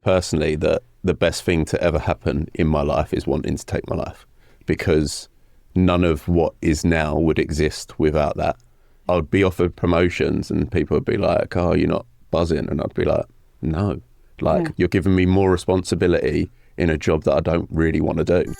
personally that the best thing to ever happen in my life is wanting to take my life, because none of what is now would exist without that. I would be offered promotions and people would be like, oh, you're not buzzing. And I'd be like, no, you're giving me more responsibility in a job that I don't really want to do.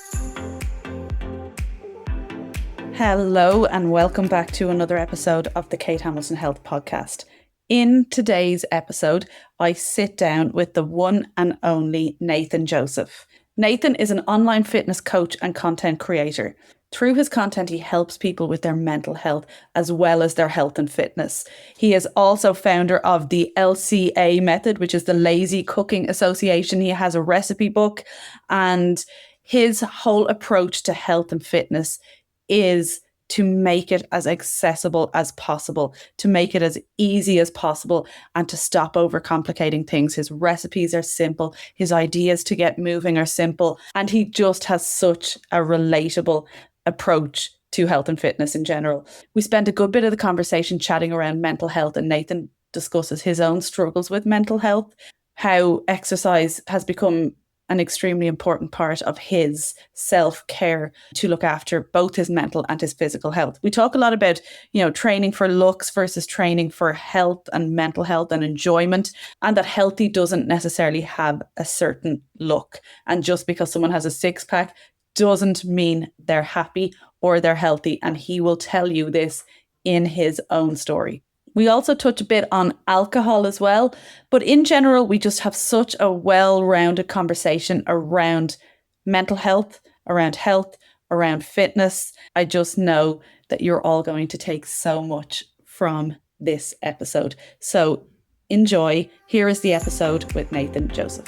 Hello and welcome back to another episode of the Kate Hamilton Health Podcast. In today's episode, I sit down with the one and only Nathan Joseph. Nathan is an online fitness coach and content creator. Through his content, he helps people with their mental health as well as their health and fitness. He is also founder of the LCA method, which is the Lazy Cooking Association. He has a recipe book, and his whole approach to health and fitness is to make it as accessible as possible, to make it as easy as possible, and to stop overcomplicating things. His recipes are simple. His ideas to get moving are simple. And he just has such a relatable approach to health and fitness in general. We spent a good bit of the conversation chatting around mental health, and Nathan discusses his own struggles with mental health, how exercise has become an extremely important part of his self-care to look after both his mental and his physical health. We talk a lot about, training for looks versus training for health and mental health and enjoyment, and that healthy doesn't necessarily have a certain look. And just because someone has a six-pack doesn't mean they're happy or they're healthy. And he will tell you this in his own story. We also touch a bit on alcohol as well, but in general, we just have such a well-rounded conversation around mental health, around fitness. I just know that you're all going to take so much from this episode. So enjoy. Here is the episode with Nathan Joseph.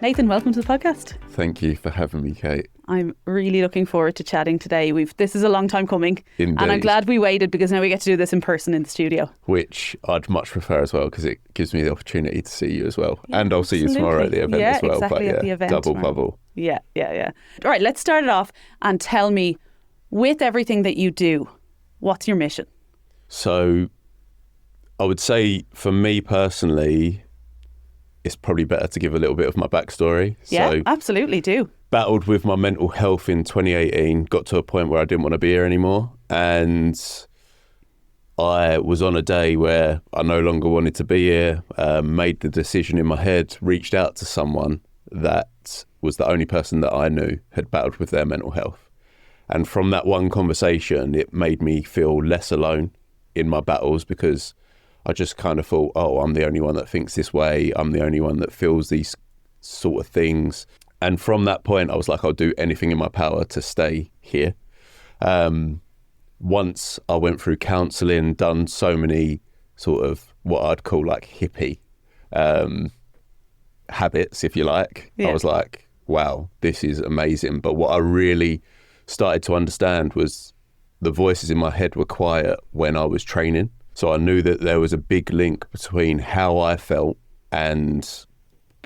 Nathan, welcome to the podcast. Thank you for having me, Kate. I'm really looking forward to chatting today. This is a long time coming. Indeed. And I'm glad we waited, because now we get to do this in person in the studio. Which I'd much prefer as well, because it gives me the opportunity to see you as well. Yeah, and I'll see you tomorrow at the event as well. Exactly, at the event double tomorrow. bubble. Yeah. All right, let's start it off and tell me, with everything that you do, what's your mission? So I would say for me personally, it's probably better to give a little bit of my backstory. Yeah, so, absolutely do. Battled with my mental health in 2018, got to a point where I didn't want to be here anymore. And I was on a day where I no longer wanted to be here, made the decision in my head, reached out to someone that was the only person that I knew had battled with their mental health. And from that one conversation, it made me feel less alone in my battles, because I just kind of thought, oh, I'm the only one that thinks this way. I'm the only one that feels these sort of things. And from that point, I was like, I'll do anything in my power to stay here. Once I went through counselling, done so many sort of what I'd call like hippie habits, if you like. Yeah. I was like, wow, this is amazing. But what I really started to understand was the voices in my head were quiet when I was training. So I knew that there was a big link between how I felt and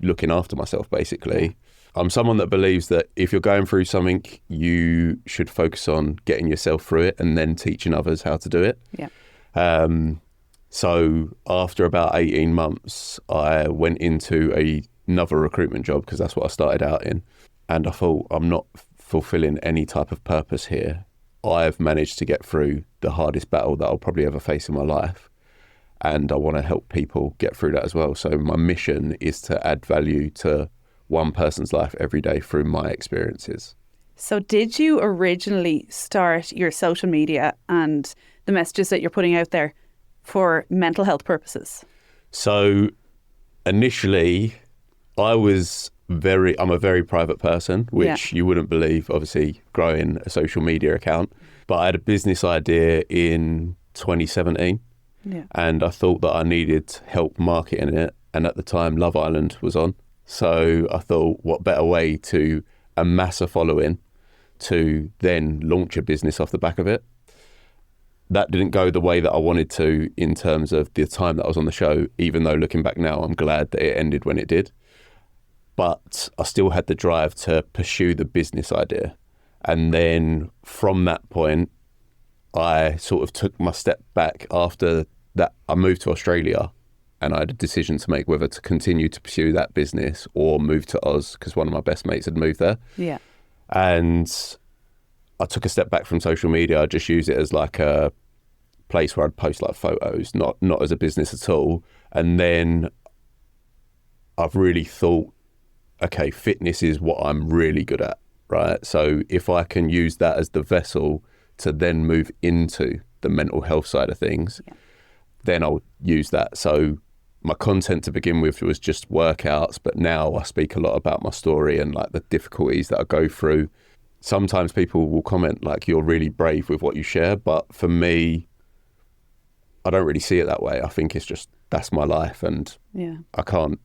looking after myself, basically. I'm someone that believes that if you're going through something, you should focus on getting yourself through it and then teaching others how to do it. Yeah. So after about 18 months, I went into another recruitment job, because that's what I started out in. And I thought, I'm not fulfilling any type of purpose here. I've managed to get through the hardest battle that I'll probably ever face in my life. And I want to help people get through that as well. So my mission is to add value to one person's life every day through my experiences. So did you originally start your social media and the messages that you're putting out there for mental health purposes? So initially, I'm a very private person, which you wouldn't believe, obviously, growing a social media account. But I had a business idea in 2017, and I thought that I needed help marketing it. And at the time, Love Island was on. So I thought, what better way to amass a following to then launch a business off the back of it? That didn't go the way that I wanted to in terms of the time that I was on the show, even though looking back now, I'm glad that it ended when it did. But I still had the drive to pursue the business idea. And then from that point, I sort of took my step back after that. I moved to Australia and I had a decision to make whether to continue to pursue that business or move to Oz, because one of my best mates had moved there. Yeah. And I took a step back from social media. I just used it as like a place where I'd post like photos, not as a business at all. And then I've really thought, okay, fitness is what I'm really good at, right? So if I can use that as the vessel to then move into the mental health side of things, then I'll use that. So my content to begin with was just workouts, but now I speak a lot about my story and like the difficulties that I go through. Sometimes people will comment like, you're really brave with what you share, but for me, I don't really see it that way. I think it's just, that's my life, and I can't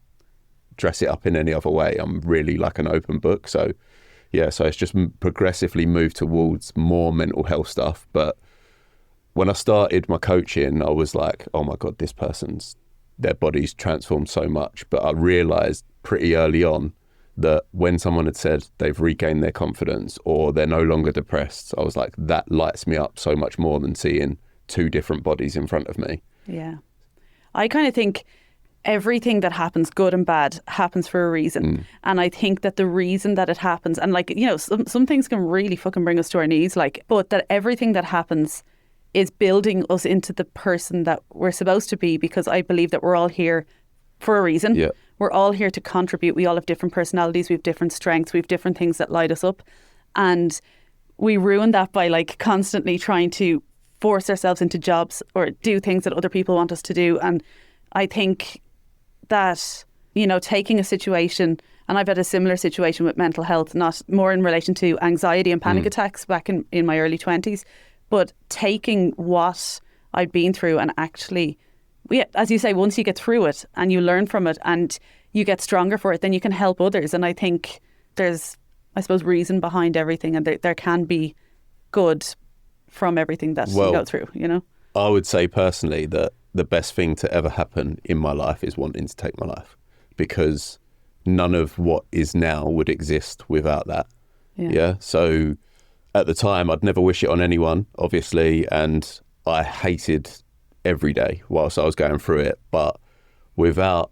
dress it up in any other way. I'm really like an open book. So so it's just progressively moved towards more mental health stuff. But when I started my coaching, I was like, oh my God, their body's transformed so much. But I realized pretty early on that when someone had said they've regained their confidence or they're no longer depressed, I was like, that lights me up so much more than seeing two different bodies in front of me. Yeah. I kind of think everything that happens, good and bad, happens for a reason. And I think that the reason that it happens, and like, you know, some things can really fucking bring us to our knees, like, but that everything that happens is building us into the person that we're supposed to be, because I believe that we're all here for a reason. Yeah. We're all here to contribute. We all have different personalities. We have different strengths. We have different things that light us up. And we ruin that by like constantly trying to force ourselves into jobs or do things that other people want us to do. And I think that, you know, taking a situation, and I've had a similar situation with mental health, not more in relation to anxiety and panic attacks back in my early 20s, but taking what I'd been through and actually, as you say, once you get through it and you learn from it and you get stronger for it, then you can help others. And I think there's, I suppose, reason behind everything, and there can be good from everything that you go through, you know? I would say personally that the best thing to ever happen in my life is wanting to take my life, because none of what is now would exist without that. Yeah. So at the time, I'd never wish it on anyone, obviously, and I hated every day whilst I was going through it. But without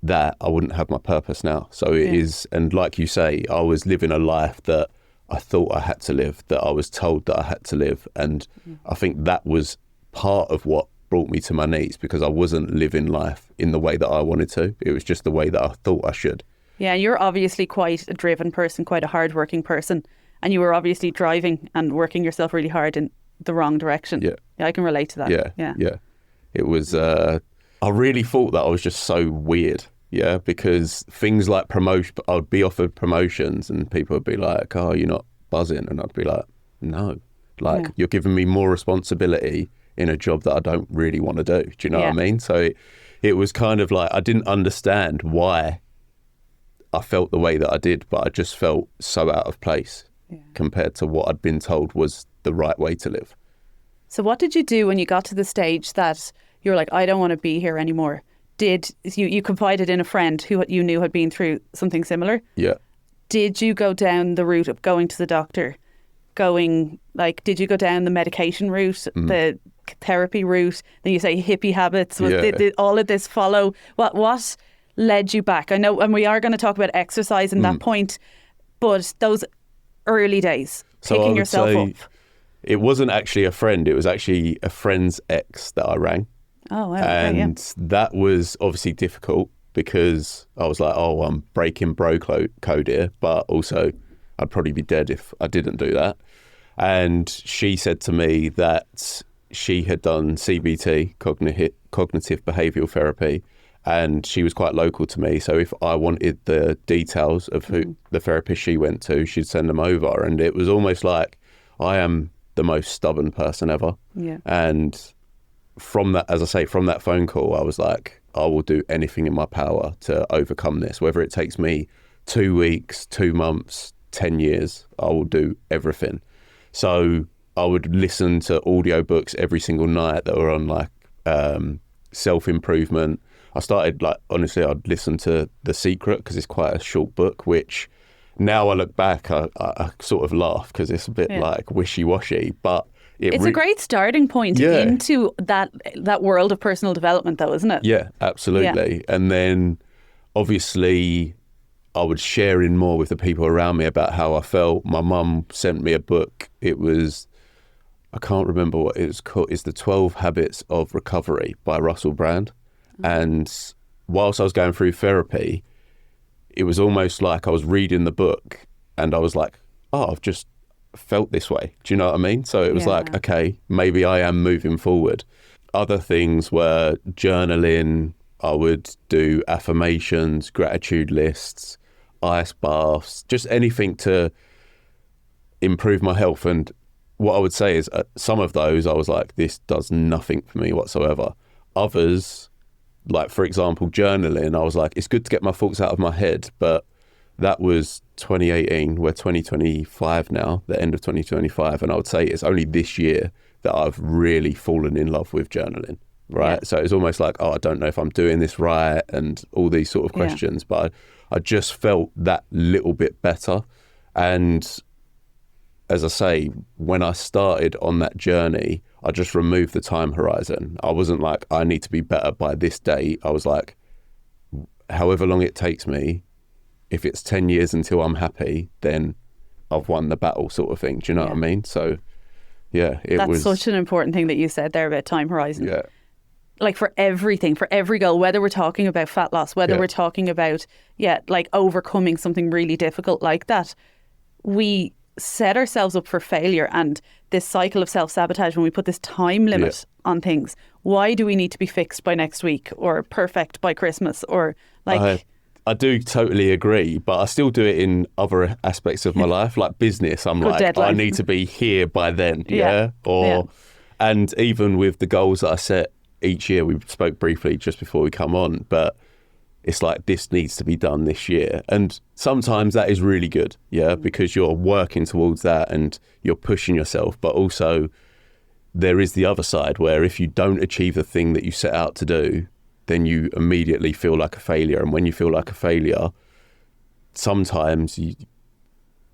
that, I wouldn't have my purpose now. So it is, and like you say, I was living a life that I thought I had to live, that I was told that I had to live. And I think that was part of what brought me to my knees, because I wasn't living life in the way that I wanted to. It was just the way that I thought I should. Yeah, you're obviously quite a driven person, quite a hardworking person. And you were obviously driving and working yourself really hard in the wrong direction. Yeah, I can relate to that. Yeah. It was, I really thought that I was just so weird. Yeah, because things like promotion, I'd be offered promotions and people would be like, oh, you're not buzzing. And I'd be like, no, you're giving me more responsibility in a job that I don't really want to do. Do you know what I mean? So it was kind of like, I didn't understand why I felt the way that I did, but I just felt so out of place compared to what I'd been told was the right way to live. So what did you do when you got to the stage that you're like, I don't want to be here anymore? Did you confided in a friend who you knew had been through something similar? Yeah. Did you go down the route of going to the doctor? Did you go down the medication route, the therapy route? Then you say hippie habits. Did all of this follow? What led you back? I know, and we are going to talk about exercise in that point, but those early days, picking yourself up. It wasn't actually a friend. It was actually a friend's ex that I rang. Oh, wow. And that was obviously difficult, because I was like, oh, I'm breaking bro code here, but also I'd probably be dead if I didn't do that. And she said to me that she had done CBT, cognitive behavioural therapy, and she was quite local to me. So if I wanted the details of who the therapist she went to, she'd send them over. And it was almost like, I am the most stubborn person ever. Yeah. And from that, as I say, from that phone call, I was like, I will do anything in my power to overcome this, whether it takes me 2 weeks, 2 months, 10 years, I will do everything. So I would listen to audiobooks every single night that were on self-improvement. I started honestly, I'd listen to The Secret, because it's quite a short book, which now I look back, I sort of laugh because it's a bit wishy-washy, but It's a great starting point into that world of personal development, though, isn't it? Yeah, absolutely. Yeah. And then obviously I would share in more with the people around me about how I felt. My mum sent me a book. It was, I can't remember what it was called. It's The 12 Habits of Recovery by Russell Brand. And whilst I was going through therapy, it was almost like I was reading the book and I was like, oh, I've just felt this way. Do you know what I mean? So it was like, okay, maybe I am moving forward. Other things were journaling. I would do affirmations, gratitude lists, ice baths, just anything to improve my health. And what I would say is some of those I was like, this does nothing for me whatsoever. Others, like for example, journaling, I was like, it's good to get my thoughts out of my head, but that was 2018. We're 2025 now, the end of 2025. And I would say it's only this year that I've really fallen in love with journaling, right? Yeah. So it's almost like, oh, I don't know if I'm doing this right and all these sort of questions, but I just felt that little bit better. And as I say, when I started on that journey, I just removed the time horizon. I wasn't like, I need to be better by this date. I was like, however long it takes me, if it's 10 years until I'm happy, then I've won the battle, sort of thing. Do you know what I mean? So, yeah, That's such an important thing that you said there about time horizon. Yeah. Like for everything, for every goal, whether we're talking about fat loss, whether we're talking about, like overcoming something really difficult like that, we set ourselves up for failure. And this cycle of self-sabotage, when we put this time limit on things, why do we need to be fixed by next week or perfect by Christmas or like... I do totally agree, but I still do it in other aspects of my life, like business. I'm like, deadline. I need to be here by then, and even with the goals that I set each year, we spoke briefly just before we come on, but it's like, this needs to be done this year. And sometimes that is really good, because you're working towards that and you're pushing yourself, but also there is the other side where if you don't achieve the thing that you set out to do, then you immediately feel like a failure. And when you feel like a failure, sometimes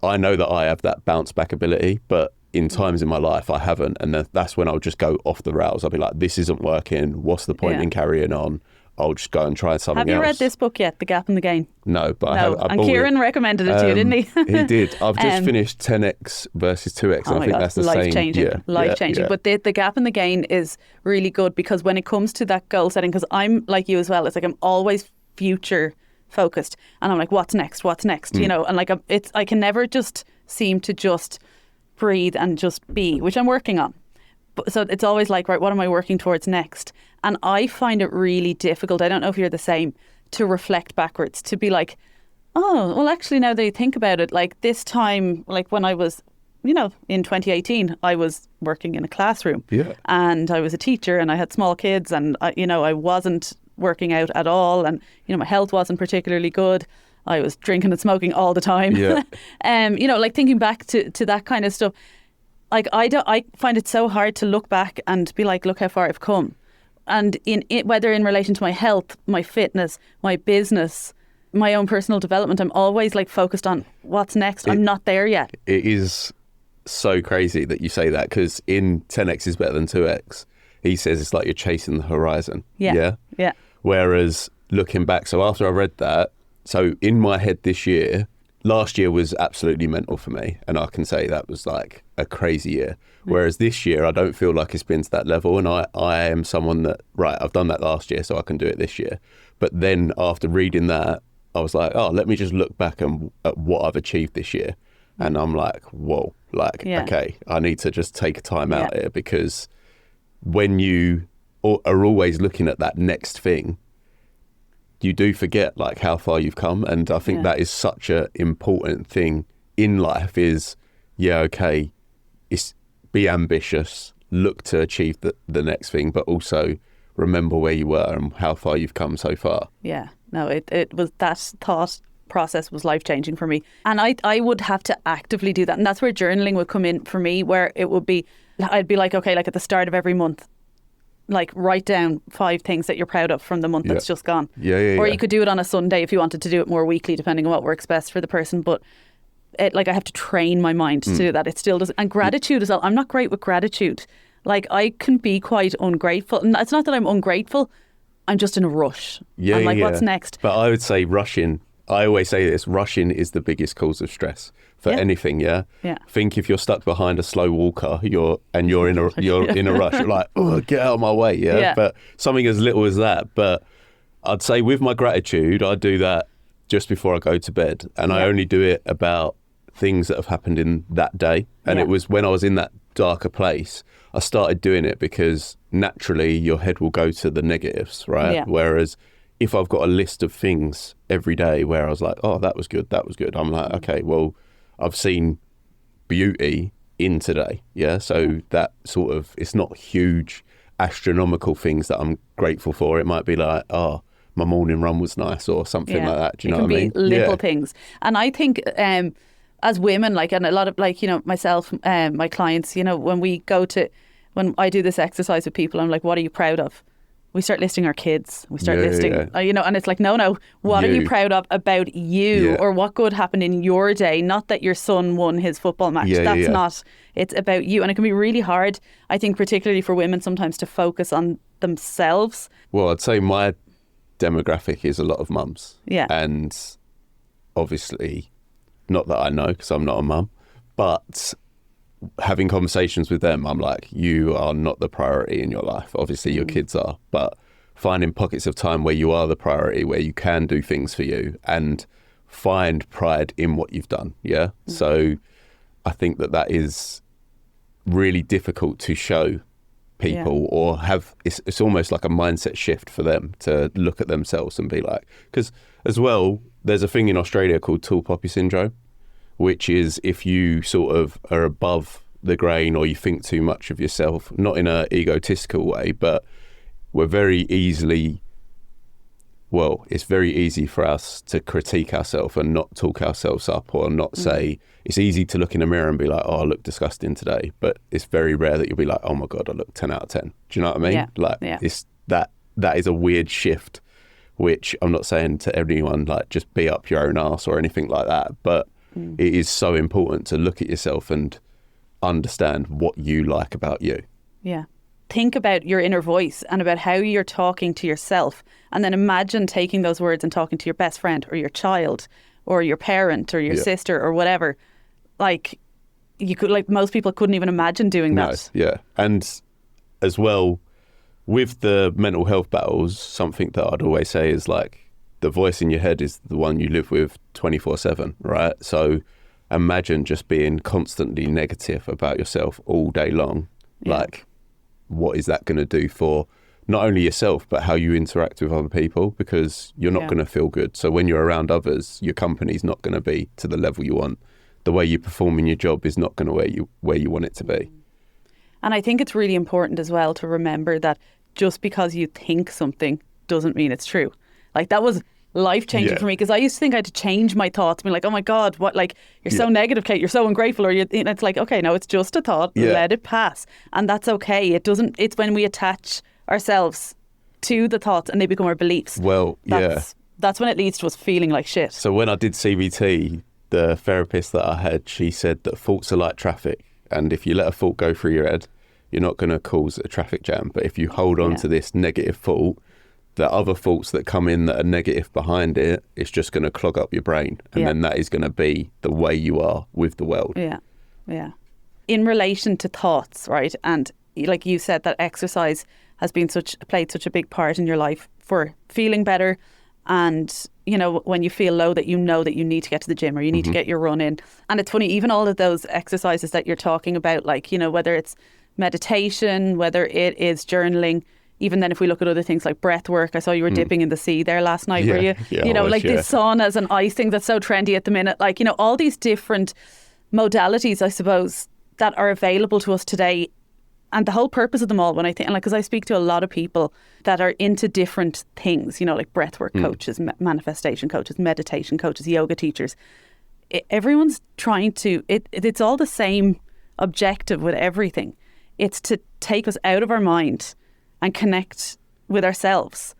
I know that I have that bounce back ability, but in times in my life I haven't. And that's when I'll just go off the rails. I'll be like, this isn't working. What's the point in carrying on? I'll just go and try something else. Have you read this book yet, The Gap in the Gain? No, but I and Kieran recommended it to you, didn't he? He did. I've just finished 10x versus 2x. I think that's the same. Life-changing. Yeah. But the Gap in the Gain is really good because when it comes to that goal setting, because I'm like you as well, it's like I'm always future focused and I'm like, what's next, you know, and like I can never just seem to just breathe and just be, which I'm working on. So it's always like, right, what am I working towards next? And I find it really difficult, I don't know if you're the same, to reflect backwards, to be like, oh, well, actually, now that you think about it, like this time, like when I was, you know, in 2018, I was working in a classroom and I was a teacher and I had small kids and, I wasn't working out at all. And, my health wasn't particularly good. I was drinking and smoking all the time. Yeah. Like thinking back to that kind of stuff. Like I find it so hard to look back and be like, look how far I've come. And whether in relation to my health, my fitness, my business, my own personal development, I'm always like focused on what's next. I'm not there yet. It is so crazy that you say that because in 10x is better than 2x, he says it's like you're chasing the horizon. Yeah. Whereas looking back, so after I read that, so in my head this year, last year was absolutely mental for me. And I can say that was like a crazy year. Whereas this year, I don't feel like it's been to that level. And I am someone that, right, I've done that last year, so I can do it this year. But then after reading that, I was like, oh, let me just look back at what I've achieved this year. And I'm like, whoa, okay, I need to just take a time out here because when you are always looking at that next thing, you do forget like how far you've come. And I think that is such an important thing in life is, it's be ambitious, look to achieve the next thing, but also remember where you were and how far you've come so far. Yeah, no, it was, that thought process was life-changing for me. And I would have to actively do that. And that's where journaling would come in for me, where it would be, I'd be like, okay, like at the start of every month, like write down 5 things that you're proud of from the month that's just gone. Or you could do it on a Sunday if you wanted to do it more weekly, depending on what works best for the person. But like I have to train my mind to do that. It still doesn't. And gratitude as well. I'm not great with gratitude. Like I can be quite ungrateful. And it's not that I'm ungrateful. I'm just in a rush. I'm like, what's next? But I would say rushing. I always say this, rushing is the biggest cause of stress for anything, yeah? Think if you're stuck behind a slow walker, you're in a rush, you're like, oh, get out of my way, yeah? But something as little as that. But I'd say with my gratitude, I do that just before I go to bed. And I only do it about things that have happened in that day. And it was when I was in that darker place, I started doing it because naturally your head will go to the negatives, right? Whereas if I've got a list of things every day where I was like, oh, that was good, I'm like, okay, well, I've seen beauty in today, so that sort of, it's not huge astronomical things that I'm grateful for. It might be like, oh, my morning run was nice or something like that. Do you know what I mean? It can be little things. And I think as women, like, and a lot of, like, you know, myself, my clients, you know, when I do this exercise with people, I'm like, what are you proud of? We start listing our kids. We start listing, you know, and it's like, no, what are you proud of about you or what good happened in your day? Not that your son won his football match. That's not, it's about you. And it can be really hard, I think, particularly for women sometimes to focus on themselves. Well, I'd say my demographic is a lot of mums. Yeah. And obviously, not that I know because I'm not a mum, but having conversations with them, I'm like, you are not the priority in your life. Obviously your kids are, but finding pockets of time where you are the priority, where you can do things for you and find pride in what you've done. So I think that is really difficult to show people or have, it's almost like a mindset shift for them to look at themselves and be like, because as well, there's a thing in Australia called tall poppy syndrome, which is if you sort of are above the grain or you think too much of yourself, not in an egotistical way, but it's very easy for us to critique ourselves and not talk ourselves up or not say, it's easy to look in a mirror and be like, oh, I look disgusting today. But it's very rare that you'll be like, oh my God, I look 10 out of 10. Do you know what I mean? It's that is a weird shift, which I'm not saying to everyone, like, just be up your own arse or anything like that. But it is so important to look at yourself and understand what you like about you. Yeah. Think about your inner voice and about how you're talking to yourself. And then imagine taking those words and talking to your best friend or your child or your parent or your sister or whatever. Like, you could, like, most people couldn't even imagine doing that. And as well, with the mental health battles, something that I'd always say is like, the voice in your head is the one you live with 24/7, right? So imagine just being constantly negative about yourself all day long. Like, what is that going to do for not only yourself, but how you interact with other people? Because you're not going to feel good. So when you're around others, your company's not going to be to the level you want. The way you perform in your job is not going to where you want it to be. And I think it's really important as well to remember that just because you think something doesn't mean it's true. Like, that was life-changing for me, because I used to think I had to change my thoughts, be like, oh my God, what, like, you're so negative, Kate, you're so ungrateful, or it's like, okay, no, it's just a thought, let it pass. And that's okay. It's when we attach ourselves to the thoughts and they become our beliefs. Well, that's when it leads to us feeling like shit. So when I did CBT, the therapist that I had, she said that thoughts are like traffic, and if you let a thought go through your head, you're not going to cause a traffic jam. But if you hold on to this negative thought, the other thoughts that come in that are negative behind it, it's just going to clog up your brain. And then that is going to be the way you are with the world. Yeah. In relation to thoughts, right? And like you said, that exercise has been played such a big part in your life for feeling better. And, you know, when you feel low, that you know that you need to get to the gym or you need to get your run in. And it's funny, even all of those exercises that you're talking about, like, you know, whether it's meditation, whether it is journaling, even then if we look at other things like breath work, I saw you were dipping in the sea there last night, were you? You know, like the saunas and ice thing that's so trendy at the minute. Like, you know, all these different modalities, I suppose, that are available to us today. And the whole purpose of them all, when I think, and like, because I speak to a lot of people that are into different things, you know, like breathwork coaches, manifestation coaches, meditation coaches, yoga teachers. Everyone's trying to, it's all the same objective with everything. It's to take us out of our mind and connect with ourselves.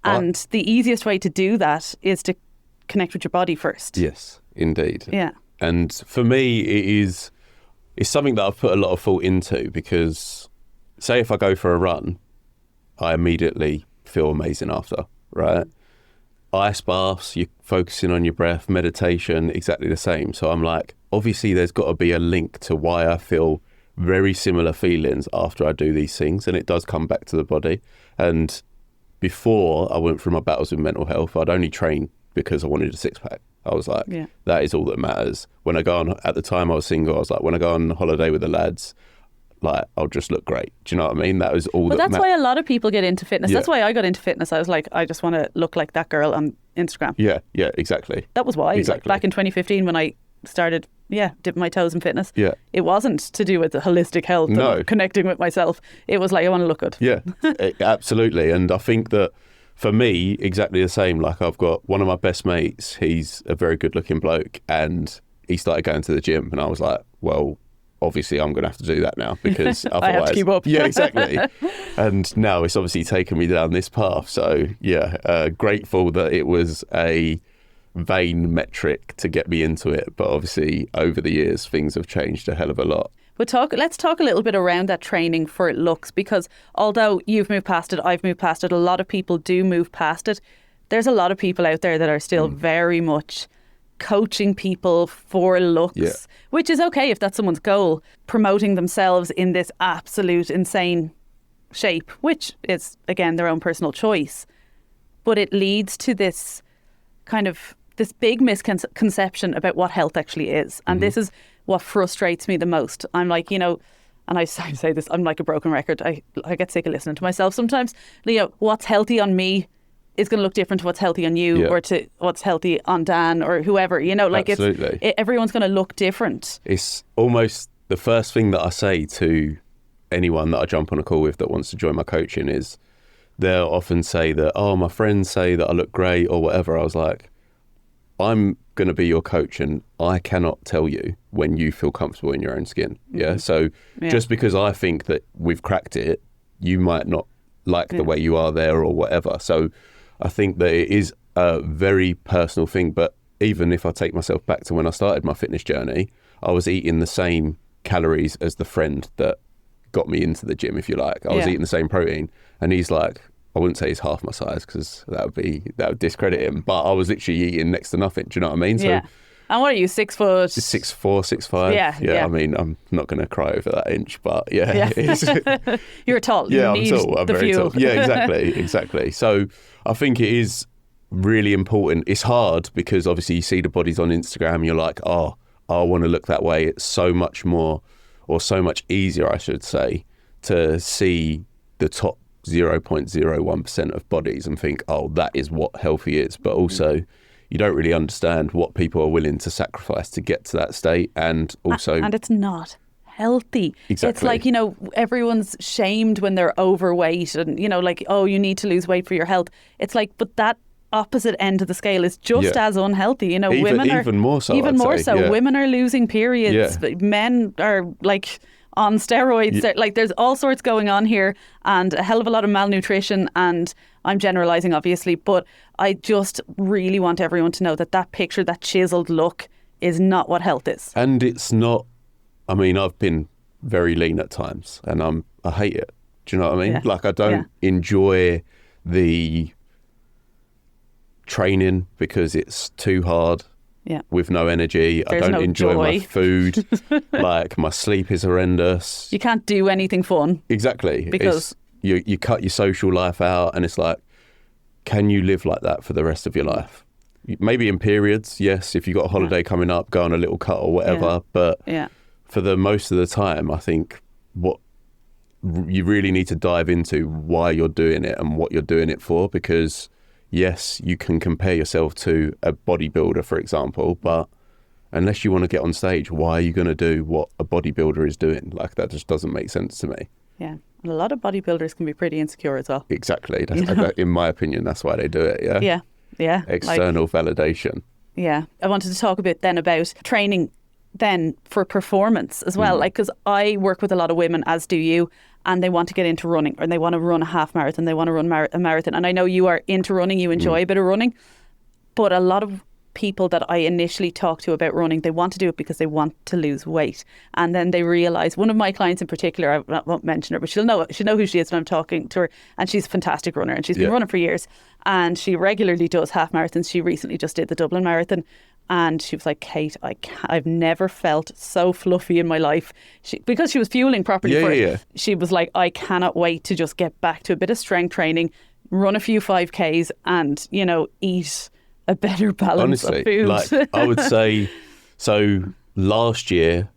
And the easiest way to do that is to connect with your body first. Yes, indeed. Yeah. And for me, it's something that I've put a lot of thought into, because say if I go for a run, I immediately feel amazing after, right? Ice baths, you're focusing on your breath, meditation, exactly the same. So I'm like, obviously there's got to be a link to why I feel very similar feelings after I do these things, and it does come back to the body. And before I went through my battles with mental health, I'd only train because I wanted a six-pack. I was like, that is all that matters. When I go on, at the time I was single, I was like, when I go on holiday with the lads, like, I'll just look great. Do you know what I mean? That was all. But that's why a lot of people get into fitness. That's why I got into fitness. I was like, I just want to look like that girl on Instagram. Yeah, exactly. That was why. Exactly. Like back in 2015 when I started, dipping my toes in fitness. Yeah. It wasn't to do with the holistic health and connecting with myself. It was like, I want to look good. Yeah, absolutely. And I think that for me, exactly the same. Like, I've got one of my best mates, he's a very good looking bloke, and he started going to the gym, and I was like, well, obviously I'm going to have to do that now, because otherwise... I have to keep up. Yeah, exactly. And now it's obviously taken me down this path. So grateful that it was a vain metric to get me into it. But obviously over the years, things have changed a hell of a lot. But let's talk a little bit around that training for looks, because although you've moved past it, I've moved past it, a lot of people do move past it. There's a lot of people out there that are still very much coaching people for looks, which is okay if that's someone's goal, promoting themselves in this absolute insane shape, which is, again, their own personal choice. But it leads to this kind of, this big misconception about what health actually is. And this is what frustrates me the most. I'm like, and I say this, I'm like a broken record. I get sick of listening to myself sometimes. What's healthy on me is going to look different to what's healthy on you or to what's healthy on Dan or whoever, like Absolutely. Everyone's going to look different. It's almost the first thing that I say to anyone that I jump on a call with that wants to join my coaching is they'll often say that, oh, my friends say that I look great or whatever. I was like, I'm going to be your coach, and I cannot tell you when you feel comfortable in your own skin. Yeah. So just because I think that we've cracked it, you might not like the way you are there or whatever. So I think that it is a very personal thing. But even if I take myself back to when I started my fitness journey, I was eating the same calories as the friend that got me into the gym, if you like. I was eating the same protein, and he's like, I wouldn't say he's half my size because that would discredit him, but I was literally eating next to nothing. Do you know what I mean? Yeah. So, and what are you, 6 foot? 6'4", 6'5". Yeah. I mean, I'm not going to cry over that inch, but You're tall. Yeah, you I'm tall. I'm very tall. Yeah, exactly. So I think it is really important. It's hard because obviously you see the bodies on Instagram, you're like, oh, I want to look that way. It's so much more, or so much easier, I should say, to see the top 0.01% of bodies and think, oh, that is what healthy is. But also, you don't really understand what people are willing to sacrifice to get to that state. And also... And it's not healthy. Exactly. It's like, everyone's shamed when they're overweight and, like, oh, you need to lose weight for your health. It's like, but that opposite end of the scale is just as unhealthy. Women are... Even more so, Even I'd more say. so. Yeah. Women are losing periods. Yeah. Men are, like... on steroids. Like, there's all sorts going on here, and a hell of a lot of malnutrition, and I'm generalizing obviously, but I just really want everyone to know that picture, that chiseled look, is not what health is. And it's not, I mean, I've been very lean at times and I hate it. Do you know what I mean? Like, I don't enjoy the training because it's too hard. With no energy. There's I don't enjoy joy. my food. Like, my sleep is horrendous. You can't do anything fun. Exactly. Because you cut your social life out, and it's like, can you live like that for the rest of your life? Maybe in periods, yes. If you've got a holiday coming up, go on a little cut or whatever. But for the most of the time, I think what you really need to dive into why you're doing it and what you're doing it for, because yes, you can compare yourself to a bodybuilder, for example, but unless you want to get on stage, why are you going to do what a bodybuilder is doing? Like, that just doesn't make sense to me. Yeah. And a lot of bodybuilders can be pretty insecure as well. Exactly. In my opinion, that's why they do it. Yeah. Yeah. External validation. Yeah. I wanted to talk a bit then about training then for performance as well. Like, because I work with a lot of women, as do you, and they want to get into running, or they want to run a half marathon, they want to run a marathon. And I know you are into running, you enjoy a bit of running, but a lot of people that I initially talked to about running, they want to do it because they want to lose weight. And then they realise, one of my clients in particular, I won't mention her, but she'll know who she is when I'm talking to her. And she's a fantastic runner and she's been running for years. And she regularly does half marathons. She recently just did the Dublin Marathon. And she was like, Kate, I've never felt so fluffy in my life. Because she was fueling properly for it. She was like, I cannot wait to just get back to a bit of strength training, run a few 5Ks and, eat a better balance of food. Like I would say, before last year,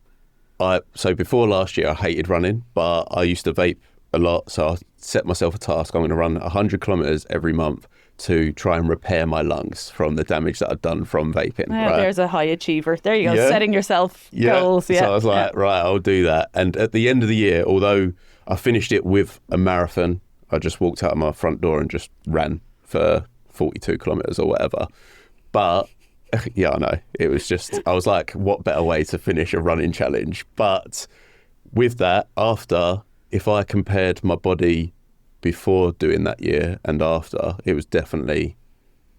I hated running, but I used to vape a lot. So I set myself a task. I'm going to run 100 kilometers every month to try and repair my lungs from the damage that I'd done from vaping. Right? There's a high achiever. There you go, setting yourself goals. Yeah. So I was like, right, I'll do that. And at the end of the year, although I finished it with a marathon, I just walked out of my front door and just ran for 42 kilometres or whatever. But yeah, I know. It was just, I was like, what better way to finish a running challenge? But with that, after, if I compared my body before doing that year and after, it was definitely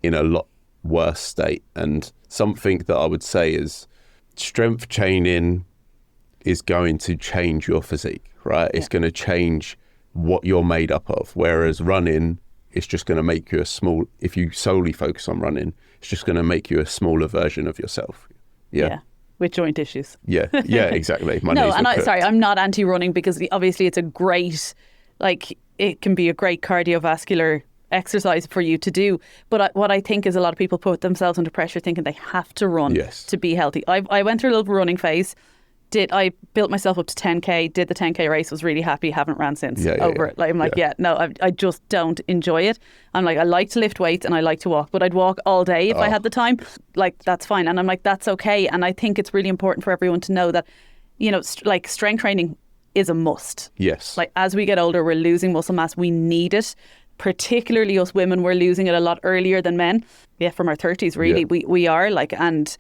in a lot worse state. And something that I would say is strength training is going to change your physique, right? It's going to change what you're made up of. Whereas running, it's just going to make you if you solely focus on running, it's just going to make you a smaller version of yourself. Yeah. With joint issues. Yeah, exactly. I'm not anti-running because obviously it's a great, it can be a great cardiovascular exercise for you to do. But what I think is a lot of people put themselves under pressure thinking they have to run to be healthy. I went through a little running phase. I built myself up to 10k, did the 10k race, was really happy, haven't ran since over it. I just don't enjoy it. I'm like, I like to lift weights and I like to walk, but I'd walk all day if I had the time. That's fine. And I'm like, that's okay. And I think it's really important for everyone to know that, strength training is a must. Yes. As we get older, we're losing muscle mass. We need it. Particularly us women, we're losing it a lot earlier than men. Yeah, from our 30s, really. We are and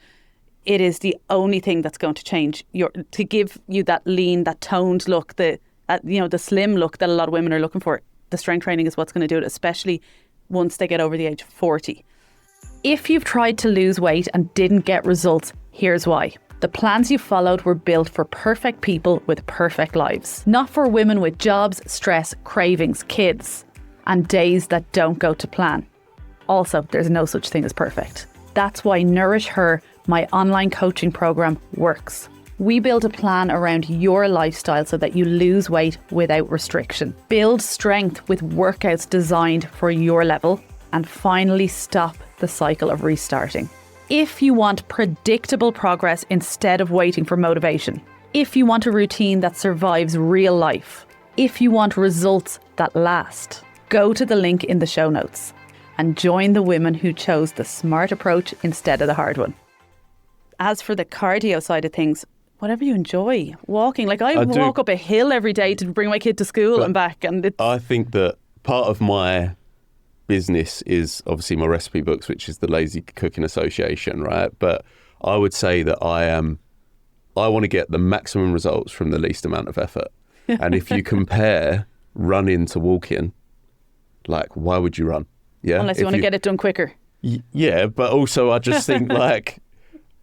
it is the only thing that's going to change to give you that lean, that toned look, the slim look that a lot of women are looking for. The strength training is what's going to do it, especially once they get over the age of 40. If you've tried to lose weight and didn't get results, here's why. The plans you followed were built for perfect people with perfect lives, not for women with jobs, stress, cravings, kids, and days that don't go to plan. Also, there's no such thing as perfect. That's why Nourish Her, my online coaching program, works. We build a plan around your lifestyle so that you lose weight without restriction. Build strength with workouts designed for your level, and finally stop the cycle of restarting. If you want predictable progress instead of waiting for motivation, if you want a routine that survives real life, if you want results that last, go to the link in the show notes and join the women who chose the smart approach instead of the hard one. As for the cardio side of things, whatever you enjoy, walking. I walk up a hill every day to bring my kid to school and back. And I think that part of my business is obviously my recipe books, which is the Lazy Cooking Association, right? But I would say that I want to get the maximum results from the least amount of effort. And if you compare running to walking, why would you run? Yeah, unless you want to get it done quicker. Yeah, but also I just think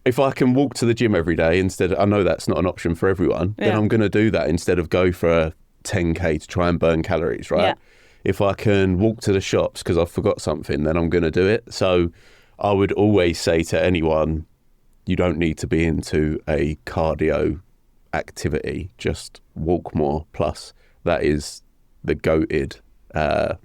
if I can walk to the gym every day I know that's not an option for everyone, then I'm going to do that instead of go for a 10k to try and burn calories, right? Yeah. If I can walk to the shops because I forgot something, then I'm going to do it. So I would always say to anyone, you don't need to be into a cardio activity, just walk more. Plus, that is the goated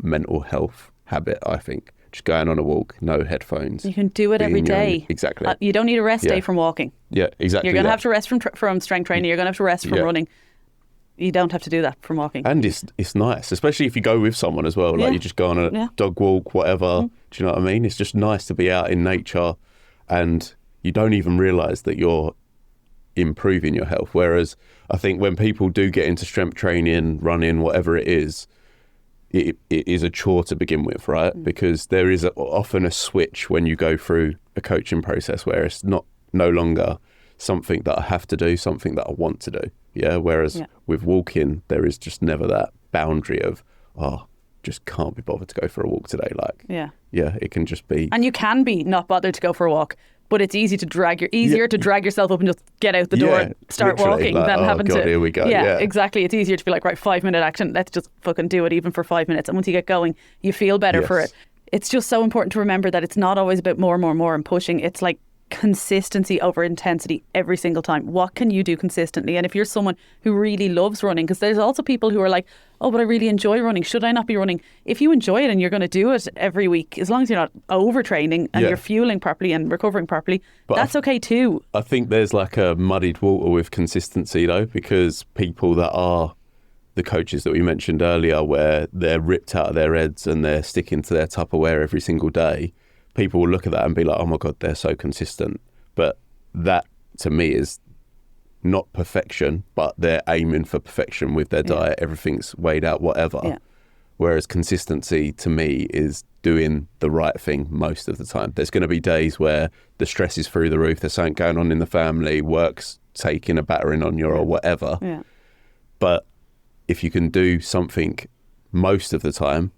mental health habit, I think. Just going on a walk, no headphones. You can do it every day. Exactly. You don't need a rest day from walking. Yeah, exactly. You're going to have to rest from strength training. You're going to have to rest from running. You don't have to do that from walking. And it's nice, especially if you go with someone as well. You just go on a dog walk, whatever. Do you know what I mean? It's just nice to be out in nature and you don't even realise that you're improving your health. Whereas I think when people do get into strength training, running, whatever it is a chore to begin with, right? Because there is often a switch when you go through a coaching process where it's no longer something that I have to do, something that I want to do. Yeah. Whereas with walking, there is just never that boundary of, just can't be bothered to go for a walk today. Yeah, it can just be. And you can be not bothered to go for a walk, but it's easier to drag yourself up and just get out the door, start walking, like, than having God, to. Here we go. Yeah, exactly. It's easier to be like, right, 5-minute action. Let's just fucking do it, even for 5 minutes. And once you get going, you feel better for it. It's just so important to remember that it's not always about more and pushing. It's like consistency over intensity every single time. What can you do consistently? And if you're someone who really loves running, because there's also people who are like, oh, but I really enjoy running. Should I not be running? If you enjoy it and you're going to do it every week, as long as you're not overtraining and you're fueling properly and recovering properly, but that's okay too. I think there's like a muddied water with consistency though, because people that are the coaches that we mentioned earlier, where they're ripped out of their heads and they're sticking to their Tupperware every single day, people will look at that and be like, oh my God, they're so consistent. But that to me is not perfection, but they're aiming for perfection with their diet. Everything's weighed out, whatever. Whereas consistency to me is doing the right thing most of the time. There's going to be days where the stress is through the roof, there's something going on in the family, work's taking a battering on you or whatever. But if you can do something most of the time,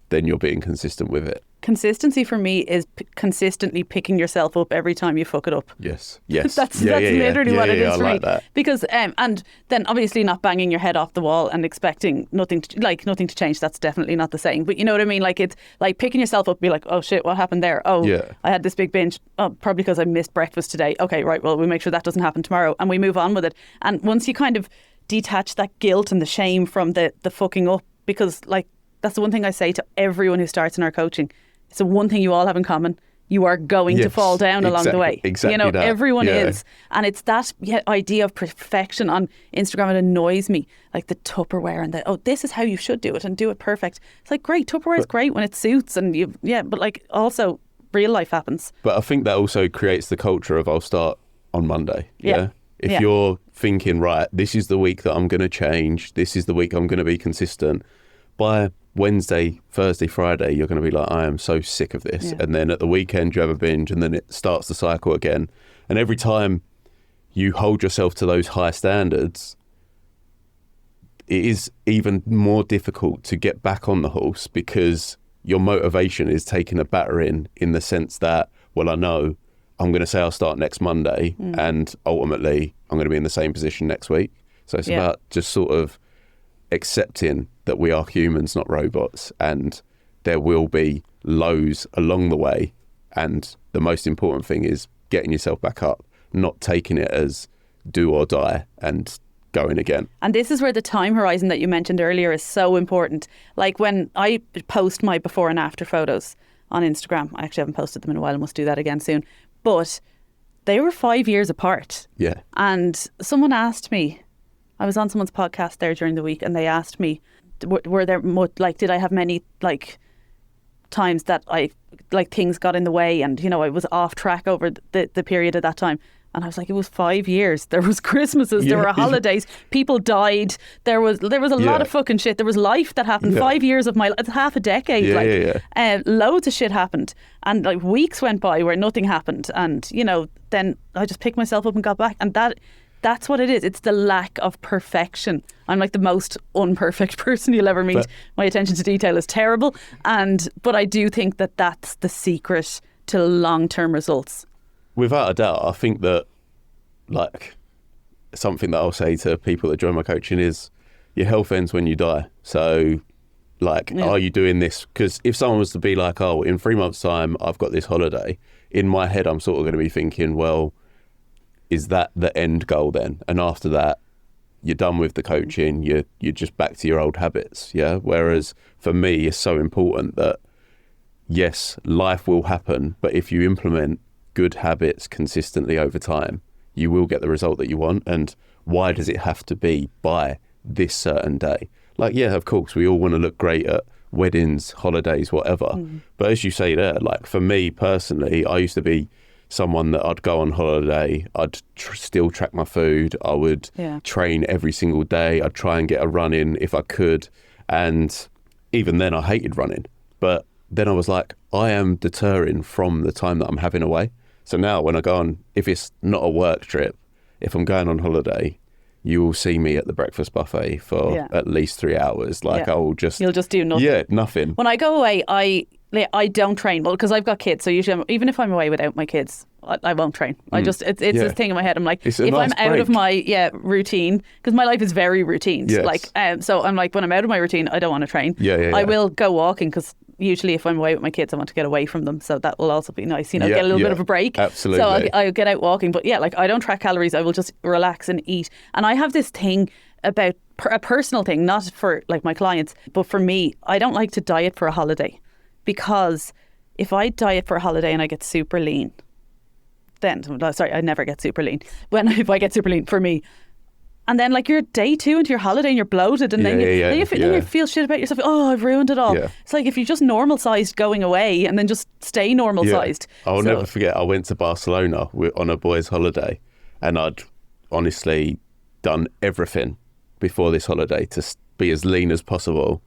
then you're being consistent with it. Consistency for me is consistently picking yourself up every time you fuck it up. Yes. That's literally what it is for me. That. Because and then obviously not banging your head off the wall and expecting nothing to change. That's definitely not the saying. But you know what I mean? Like, it's like picking yourself up, be like, oh shit, what happened there? Oh, I had this big binge. Oh, probably because I missed breakfast today. Okay, right. Well, we make sure that doesn't happen tomorrow, and we move on with it. And once you kind of detach that guilt and the shame from the fucking up, because like that's the one thing I say to everyone who starts in our coaching. It's the one thing you all have in common. You are going to fall down along the way. Exactly. You know, everyone is. And it's that idea of perfection on Instagram. It annoys me. Like the Tupperware and this is how you should do it and do it perfect. It's like, great. Tupperware is great when it suits. And but like also real life happens. But I think that also creates the culture of I'll start on Monday. If you're thinking, right, this is the week that I'm going to change. This is the week I'm going to be consistent. By Wednesday, Thursday, Friday, you're going to be like, I am so sick of this. And then at the weekend, you have a binge and then it starts the cycle again. And every time you hold yourself to those high standards, it is even more difficult to get back on the horse because your motivation is taking a battering in the sense that, well, I know I'm going to say I'll start next Monday and ultimately I'm going to be in the same position next week. So it's about just sort of accepting that we are humans, not robots, and there will be lows along the way. And the most important thing is getting yourself back up, not taking it as do or die and going again. And this is where the time horizon that you mentioned earlier is so important. Like when I post my before and after photos on Instagram, I actually haven't posted them in a while, I must do that again soon, but they were 5 years apart. And someone asked me, I was on someone's podcast there during the week and they asked me, were there did I have many times that I things got in the way and I was off track over the period of that time? And I was like, it was 5 years. There was Christmases, there were holidays, people died, there was a lot of fucking shit. There was life that happened. 5 years of my life, half a decade. Loads of shit happened, and like weeks went by where nothing happened, and then I just picked myself up and got back, and that's what it is. It's the lack of perfection. I'm like the most unperfect person you'll ever meet. My attention to detail is terrible. But I do think that that's the secret to long-term results. Without a doubt, I think that like something that I'll say to people that join my coaching is your health ends when you die. So like, are you doing this? Because if someone was to be like, oh, in 3 months' time, I've got this holiday, in my head, I'm sort of going to be thinking, well, is that the end goal then? And after that, you're done with the coaching, you're just back to your old habits, Whereas for me, it's so important that, yes, life will happen, but if you implement good habits consistently over time, you will get the result that you want. And why does it have to be by this certain day? Like, of course, we all want to look great at weddings, holidays, whatever. But as you say there, like for me personally, I used to be someone that I'd go on holiday, I'd still track my food, I would train every single day, I'd try and get a run in if I could, and even then I hated running. But then I was like, I am deterring from the time that I'm having away. So now when I go on, if it's not a work trip, if I'm going on holiday, you will see me at the breakfast buffet for at least 3 hours. Like I will just... You'll just do nothing. Yeah, nothing. When I go away, I don't train. Well, because I've got kids, so usually even if I'm away without my kids, I won't train. I just it's a thing in my head. I'm like, if nice I'm out of my routine, because my life is very routine. Yes. Like so I'm like, when I'm out of my routine, I don't want to train. I will go walking, because usually if I'm away with my kids, I want to get away from them. So that will also be nice, get a little bit of a break. Absolutely. So I'll get out walking. But like, I don't track calories. I will just relax and eat. And I have this thing about a personal thing, not for like my clients, but for me, I don't like to diet for a holiday, because if I diet for a holiday and I get super lean, I never get super lean. If I get super lean, for me, and then like you're day 2 into your holiday and you're bloated, and then you feel shit about yourself. Oh, I've ruined it all. It's like if you just normal sized going away and then just stay normal sized. I'll never forget, I went to Barcelona on a boys' holiday, and I'd honestly done everything before this holiday to be as lean as possible.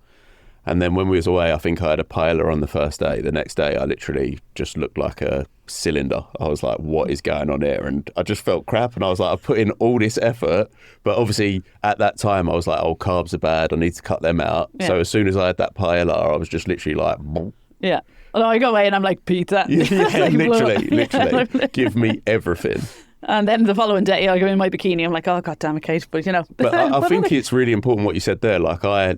And then when we was away, I think I had a paella on the first day. The next day, I literally just looked like a cylinder. I was like, what is going on here? And I just felt crap. And I was like, I put in all this effort. But obviously, at that time, I was like, oh, carbs are bad. I need to cut them out. Yeah. So as soon as I had that paella, I was just literally like... Boom. Yeah. Well, I go away and I'm like, pizza. Yeah, literally. Give me everything. And then the following day, I go in my bikini. I'm like, oh, God damn it, Kate. But, But I think it's really important what you said there. Like, I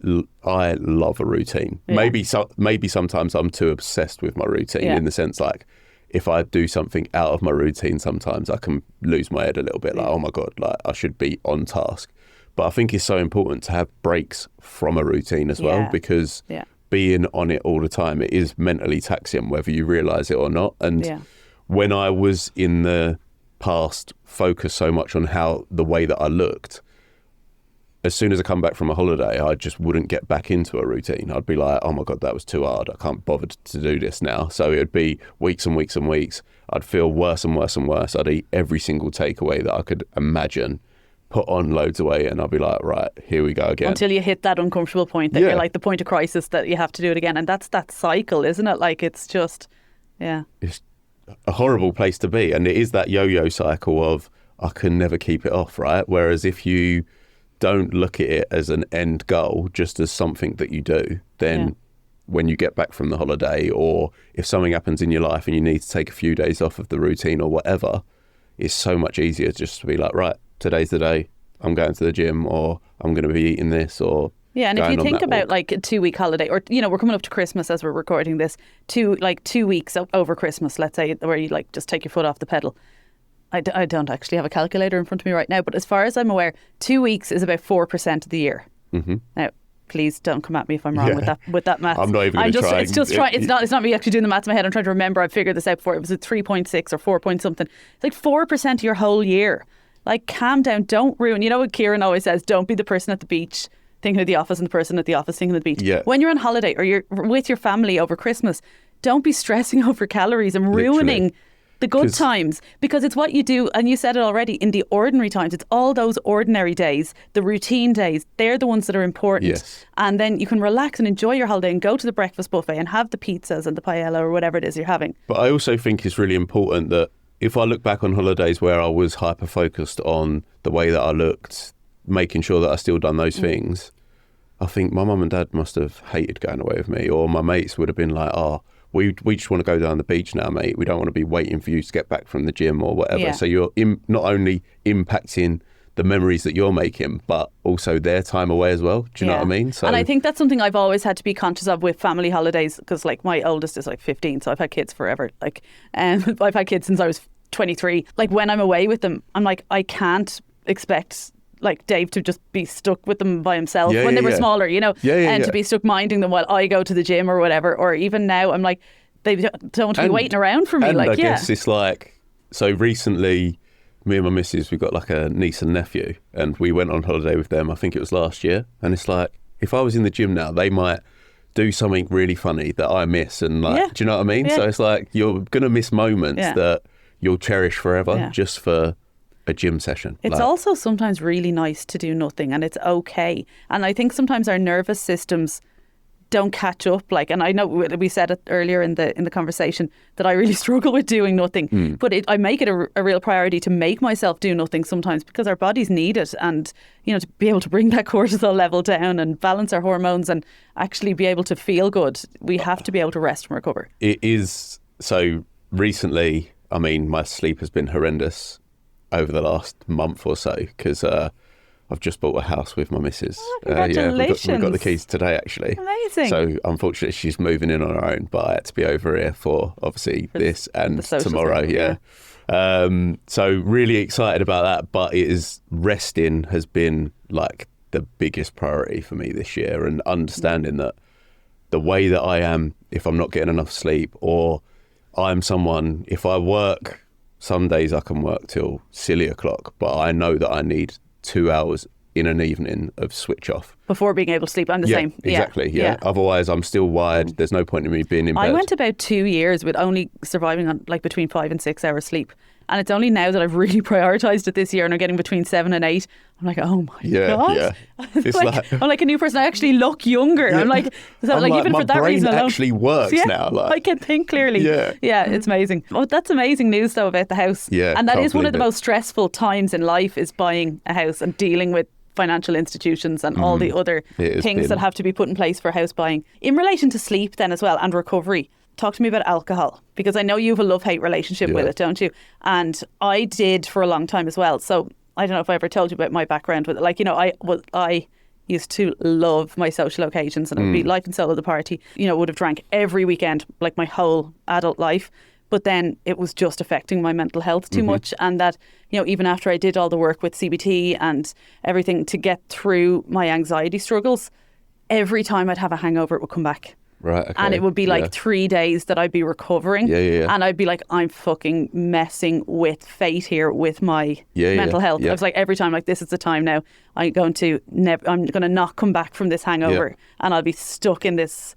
love a routine. Yeah. Maybe sometimes I'm too obsessed with my routine in the sense, like, if I do something out of my routine, sometimes I can lose my head a little bit. Like, oh, my God, like, I should be on task. But I think it's so important to have breaks from a routine as well, because being on it all the time, it is mentally taxing, whether you realise it or not. And when I was in the past focused so much on the way that I looked, as soon as I come back from a holiday, I just wouldn't get back into a routine. I'd be like, oh my God, that was too hard. I can't bother to do this now. So it'd be weeks and weeks and weeks. I'd feel worse and worse and worse. I'd eat every single takeaway that I could imagine, put on loads of weight, and I'd be like, right, here we go again. Until you hit that uncomfortable point that you're like the point of crisis that you have to do it again. And that's that cycle, isn't it? Like, it's just, It's a horrible place to be. And it is that yo-yo cycle of, I can never keep it off, right? Whereas if you don't look at it as an end goal, just as something that you do, then when you get back from the holiday, or if something happens in your life and you need to take a few days off of the routine or whatever, it's so much easier just to be like, right, today's the day, I'm going to the gym, or I'm going to be eating this, or and if you think about like a 2-week holiday, or we're coming up to Christmas as we're recording this, 2 weeks over Christmas, let's say, where you like just take your foot off the pedal. I don't actually have a calculator in front of me right now, but as far as I'm aware, 2 weeks is about 4% of the year. Mm-hmm. Now, please don't come at me if I'm wrong with that maths. I'm not even going to try. It's not me actually doing the maths in my head. I'm trying to remember. I figured this out before. It was at 3.6 or 4 point something. It's like 4% of your whole year. Like, calm down. Don't ruin. You know what Kieran always says? Don't be the person at the beach thinking of the office and the person at the office thinking of the beach. Yeah. When you're on holiday or you're with your family over Christmas, don't be stressing over calories and ruining the good times, because it's what you do, and you said it already, in the ordinary times. It's all those ordinary days, the routine days, they're the ones that are important. Yes. And then you can relax and enjoy your holiday and go to the breakfast buffet and have the pizzas and the paella or whatever it is you're having. But I also think it's really important that if I look back on holidays where I was hyper focused on the way that I looked, making sure that I still done those things, I think my mum and dad must have hated going away with me, or my mates would have been like, oh, we just want to go down the beach now, mate. We don't want to be waiting for you to get back from the gym or whatever. Yeah. So you're not only impacting the memories that you're making, but also their time away as well. Do you know what I mean? So, and I think that's something I've always had to be conscious of with family holidays, because like my oldest is like 15, so I've had kids forever. Like, I've had kids since I was 23. Like, when I'm away with them, I'm like, I can't expect like Dave to just be stuck with them by himself when they were smaller, and to be stuck minding them while I go to the gym or whatever. Or even now, I'm like, they don't be waiting around for me. And I guess it's like, so recently, me and my missus, we've got like a niece and nephew, and we went on holiday with them. I think it was last year. And it's like, if I was in the gym now, they might do something really funny that I miss. And like, do you know what I mean? Yeah. So it's like, you're going to miss moments that you'll cherish forever just for a gym session. It's also sometimes really nice to do nothing, and it's okay. And I think sometimes our nervous systems don't catch up. Like, and I know we said it earlier in the conversation that I really struggle with doing nothing, but I make it a real priority to make myself do nothing sometimes, because our bodies need it, and to be able to bring that cortisol level down and balance our hormones and actually be able to feel good, we have to be able to rest and recover. It is. So recently, I mean, my sleep has been horrendous over the last month or so, because I've just bought a house with my missus. Oh, congratulations. We've got the keys today, actually. Amazing. So unfortunately, she's moving in on her own, but I had to be over here for obviously this and tomorrow. Yeah. So really excited about that, but resting has been like the biggest priority for me this year, and understanding that the way that I am, if I'm not getting enough sleep, or I'm someone, if I work, some days I can work till silly o'clock, but I know that I need 2 hours in an evening of switch off before being able to sleep. I'm the same. Exactly. Yeah. Otherwise, I'm still wired. There's no point in me being in bed. I went about 2 years with only surviving on like between 5 and 6 hours sleep. And it's only now that I've really prioritised it this year and I'm getting between 7 and 8. I'm like, oh my God. Yeah. It's I'm like a new person. I actually look younger. Yeah. I'm like even for that reason alone. My brain actually works now. Like, I can think clearly. Yeah, it's amazing. Oh, that's amazing news though about the house. Yeah, and that is one of the most stressful times in life, is buying a house and dealing with financial institutions and all the other things that have to be put in place for house buying. In relation to sleep then as well, and recovery, talk to me about alcohol, because I know you have a love-hate relationship with it, don't you? And I did for a long time as well. So I don't know if I ever told you about my background with it. Like, I used to love my social occasions, and it would be life and soul of the party. Would have drank every weekend, like my whole adult life. But then it was just affecting my mental health too much. And that, even after I did all the work with CBT and everything to get through my anxiety struggles, every time I'd have a hangover, it would come back. Right. Okay. And it would be like 3 days that I'd be recovering. Yeah. And I'd be like, I'm fucking messing with fate here with my mental health. I was like, every time, like, this is the time now. I'm going to not come back from this hangover, and I'll be stuck in this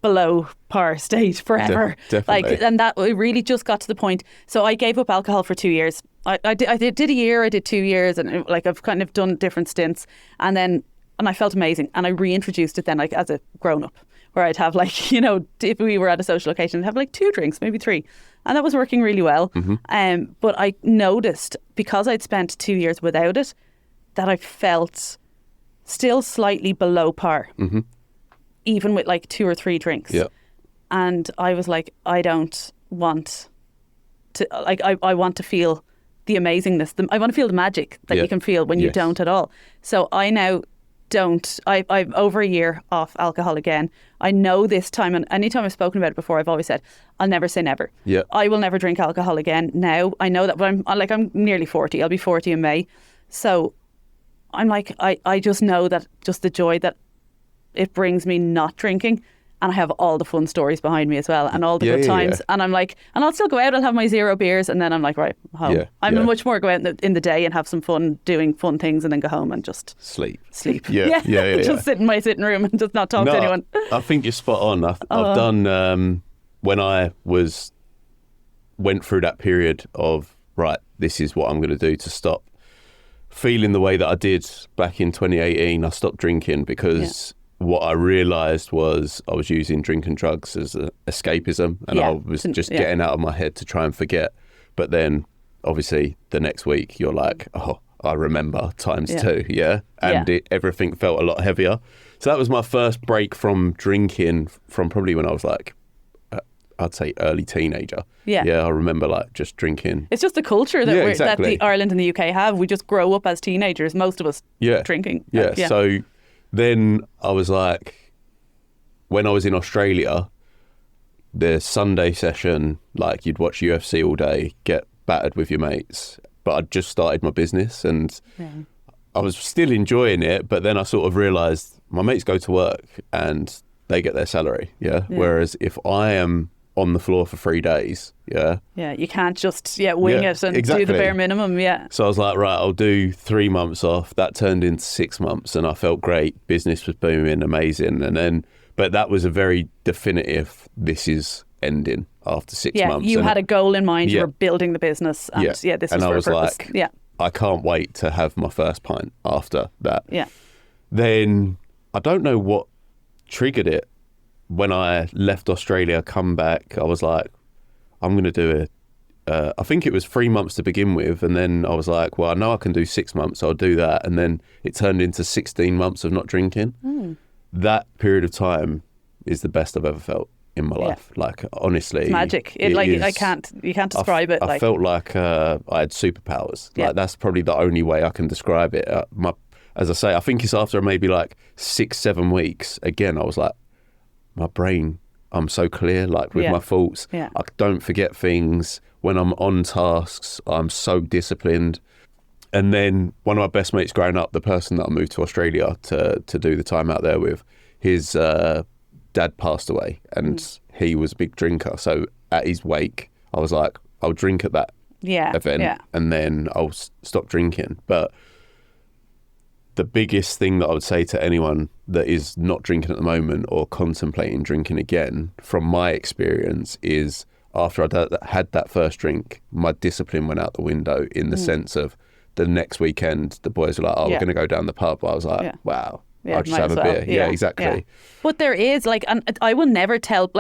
below par state forever. Definitely. Like, and that it really just got to the point. So I gave up alcohol for 2 years. I did a year, I did 2 years, and like I've kind of done different stints, and I felt amazing, and I reintroduced it then, like, as a grown up, where I'd have like, if we were at a social occasion, I'd have like 2 drinks, maybe 3. And that was working really well. But I noticed, because I'd spent 2 years without it, that I felt still slightly below par, even with like 2 or 3 drinks. And I was like, I don't want to, like, I want to feel the amazingness. I want to feel the magic that you can feel when you don't at all. So I now don't. I'm over a year off alcohol again. I know this time, and anytime I've spoken about it before, I've always said, I'll never say never. I will never drink alcohol again. Now I know that, but I'm nearly 40. I'll be 40 in May. So I'm like, I just know that just the joy that it brings me not drinking. And I have all the fun stories behind me as well, and all the good times. And I'm like, and I'll still go out, I'll have my 0 beers, and then I'm like, right, home. I'm much more go out in the day and have some fun doing fun things, and then go home and just sleep. Just sit in my sitting room and just not talk to anyone. I think you're spot on. I've done, when I went through that period of, right, this is what I'm going to do to stop feeling the way that I did back in 2018. I stopped drinking because what I realised was I was using drink and drugs as an escapism, and I was just getting out of my head to try and forget. But then obviously the next week you're like, oh, I remember times 2, and everything felt a lot heavier. So that was my first break from drinking, from probably when I was like, I'd say early teenager. I remember like just drinking. It's just the culture that that the Ireland and the UK have. We just grow up as teenagers, most of us, drinking. So then I was like, when I was in Australia, the Sunday session, like you'd watch UFC all day, get battered with your mates. But I'd just started my business, and I was still enjoying it. But then I sort of realised my mates go to work and they get their salary. Whereas if I am on the floor for 3 days, you can't just wing it and do the bare minimum. So I was like, right, I'll do 3 months off. That turned into 6 months, and I felt great. Business was booming, amazing. And then, but that was a very definitive, this is ending after 6 months. You had a goal in mind. You were building the business, and this was and for I was a purpose. Like, I can't wait to have my first pint after that. Then I don't know what triggered it. When I left Australia, come back, I was like, I'm going to do I think it was 3 months to begin with. And then I was like, well, I know I can do 6 months, so I'll do that. And then it turned into 16 months of not drinking. That period of time is the best I've ever felt in my life. Like, honestly. It's magic. You can't describe it. I felt like I had superpowers. Like, that's probably the only way I can describe it. As I say, I think it's after maybe like 6-7 weeks, again, I was like, my brain, I'm so clear, like with my thoughts. I don't forget things. When I'm on tasks, I'm so disciplined. And then one of my best mates growing up, the person that I moved to Australia to do the time out there with, his dad passed away and he was a big drinker. So at his wake, I was like, I'll drink at that event and then I'll stop drinking. But the biggest thing that I would say to anyone that is not drinking at the moment or contemplating drinking again, from my experience, is after I had that first drink, my discipline went out the window in the sense of the next weekend, the boys were like, we're going to go down the pub. I was like, wow, I'll just have a beer. Yeah, exactly. Yeah. But there is and I will never tell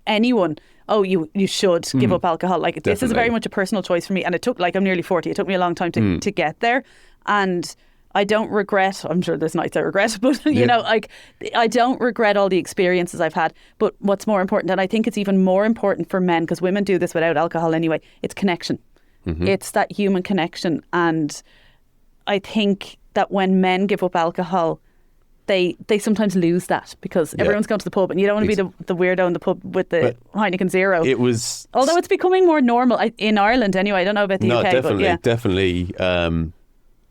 anyone, you should give up alcohol. Like, this is very much a personal choice for me. And it took, I'm nearly 40. It took me a long time to get there. And I don't regret, I'm sure there's nights I regret, but I don't regret all the experiences I've had. But what's more important, and I think it's even more important for men, because women do this without alcohol anyway, it's connection. It's that human connection. And I think that when men give up alcohol, they sometimes lose that, because everyone's going to the pub and you don't want to be the weirdo in the pub with the Heineken Zero. Although it's becoming more normal in Ireland anyway. I don't know about the UK. Definitely.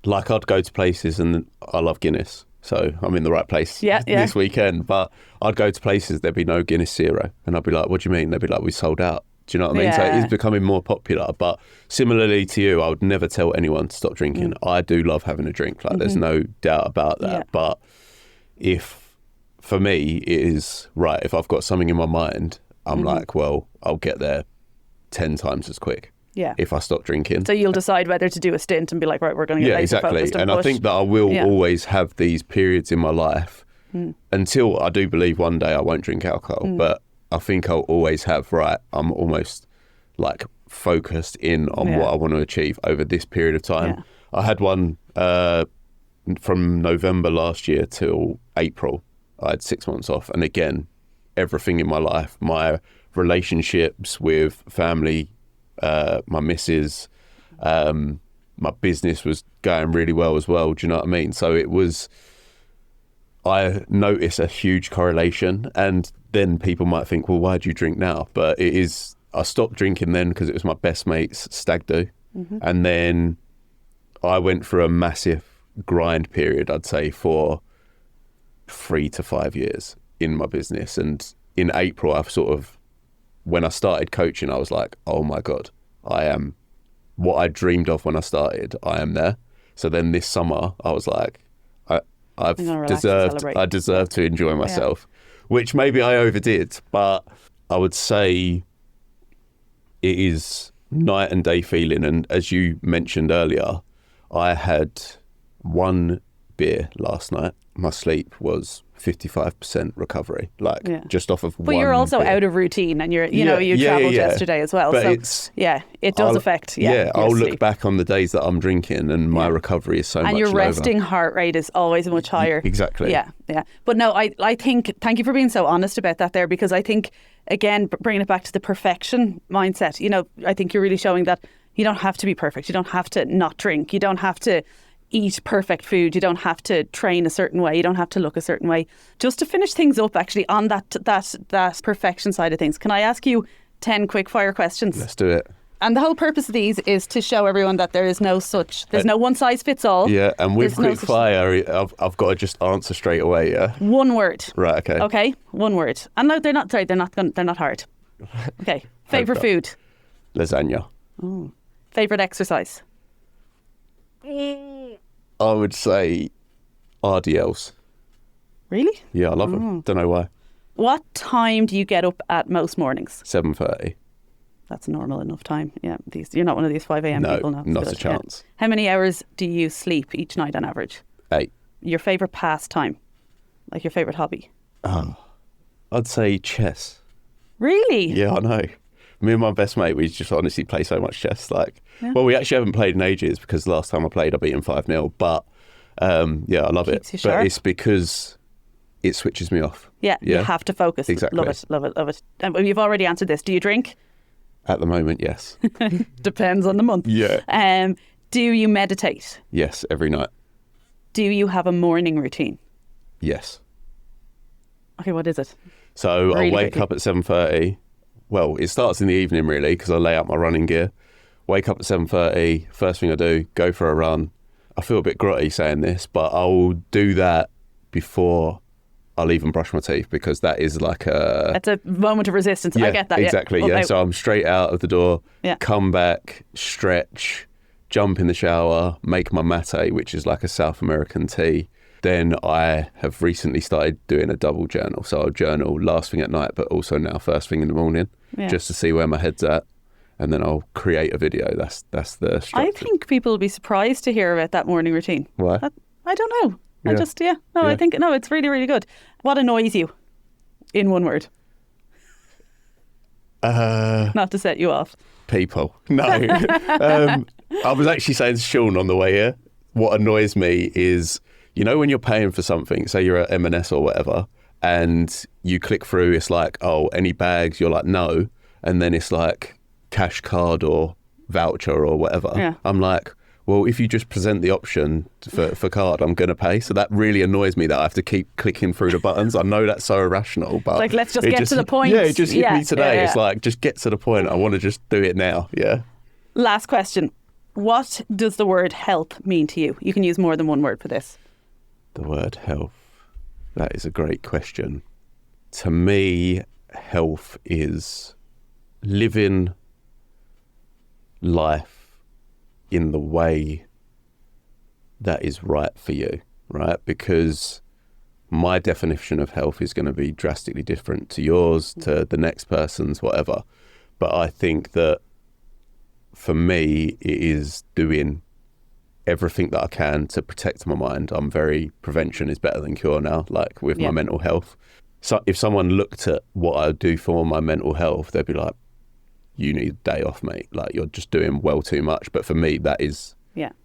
Like, I'd go to places, and I love Guinness, so I'm in the right place this weekend. But I'd go to places, there'd be no Guinness Zero, and I'd be like, what do you mean? They'd be like, we sold out. Do you know what I mean? So it is becoming more popular. But similarly to you, I would never tell anyone to stop drinking. I do love having a drink. Like, there's no doubt about that. But for me, it is, right, if I've got something in my mind, I'm like, well, I'll get there 10 times as quick. If I stop drinking. So you'll decide whether to do a stint and be like, right, we're going to get laser focused and push. I think that I will always have these periods in my life until I do believe one day I won't drink alcohol. But I think I'll always have, right, I'm almost like focused in on what I want to achieve over this period of time. I had one from November last year till April. I had 6 months off. And again, everything in my life, my relationships with family, my missus, my business was going really well as well. Do you know what I mean? So I notice a huge correlation, and then people might think, well, why do you drink now? But I stopped drinking then because it was my best mate's stag do. And then I went through a massive grind period, I'd say, for 3 to 5 years in my business. And in April, when I started coaching, I was like, oh my God, I am what I dreamed of when I started. I am there. So then this summer, I was like, I deserve to enjoy myself, which maybe I overdid, but I would say it is night and day feeling. And as you mentioned earlier, I had 1 beer last night. My sleep was 55% recovery, just off of one. But you're also beer. out of routine, and you travelled yesterday as well. But so it does affect. I'll look back on the days that I'm drinking, and my recovery is so much lower. And your resting heart rate is always much higher. Exactly. Yeah. But no, I think, thank you for being so honest about that there, because I think, again, bringing it back to the perfection mindset, I think you're really showing that you don't have to be perfect. You don't have to not drink. You don't have to eat perfect food. You don't have to train a certain way. You don't have to look a certain way. Just to finish things up, actually, on that perfection side of things, can I ask you 10 quick fire questions? Let's do it. And the whole purpose of these is to show everyone that there's no one size fits all. Yeah, and with quick fire, I've got to just answer straight away. Yeah. One word. Right. Okay. Okay. One word. And no, they're not. Sorry, they're not hard. Okay. Favorite food. Lasagna. Oh. Favorite exercise. I would say RDLs. Really? Yeah, I love them. Don't know why. What time do you get up at most mornings? 7:30. That's a normal enough time. Yeah, you're not one of these 5 a.m. people. No, not a chance. Yeah. How many hours do you sleep each night on average? 8. Your favourite pastime? Like your favourite hobby? I'd say chess. Really? Yeah, I know. Me and my best mate, we just honestly play so much chess. Well, we actually haven't played in ages because the last time I played, I beat him 5-0. But yeah, I love it. Keeps you sharp. But it's because it switches me off. Yeah, you have to focus. Exactly. Love it. And you've already answered this. Do you drink? At the moment, yes. Depends on the month. Yeah. Do you meditate? Yes, every night. Do you have a morning routine? Yes. Okay, what is it? So Really I wake quickly. up at 7:30. Well, it starts in the evening really because I lay out my running gear. Wake up at 7:30. First thing I do, go for a run. I feel a bit grotty saying this, but I'll do that before I'll even brush my teeth because that is like It's a moment of resistance. I get that. Exactly. Yeah. Yeah. Okay. So I'm straight out of the door, come back, stretch, jump in the shower, make my mate, which is like a South American tea. Then I have recently started doing a double journal. So I'll journal last thing at night, but also now first thing in the morning, just to see where my head's at. And then I'll create a video. That's the structure. I think people will be surprised to hear about that morning routine. Why? I don't know. Yeah. I think, it's really, really good. What annoys you in one word? Not to set you off. People. No. I was actually saying to Sean on the way here, what annoys me is, when you're paying for something, say you're at M&S or whatever, and you click through, it's like, oh, any bags? You're like, no. And then it's like cash card or voucher or whatever. Yeah. I'm like, well, if you just present the option for card, I'm going to pay. So that really annoys me that I have to keep clicking through the buttons. I know that's so irrational, but... Like, let's just get to the point. Yeah, it just hit me today. Yeah. It's like, just get to the point. I want to just do it now. Yeah. Last question. What does the word health mean to you? You can use more than one word for this. The word health. That is a great question. To me, health is living life in the way that is right for you, right? Because my definition of health is going to be drastically different to yours, to the next person's, whatever. But I think that for me, it is doing everything that I can to protect my mind. I'm very prevention is better than cure now, like with my mental health. So if someone looked at what I do for my mental health, they'd be like, you need a day off, mate. Like, you're just doing well too much. But for me, that is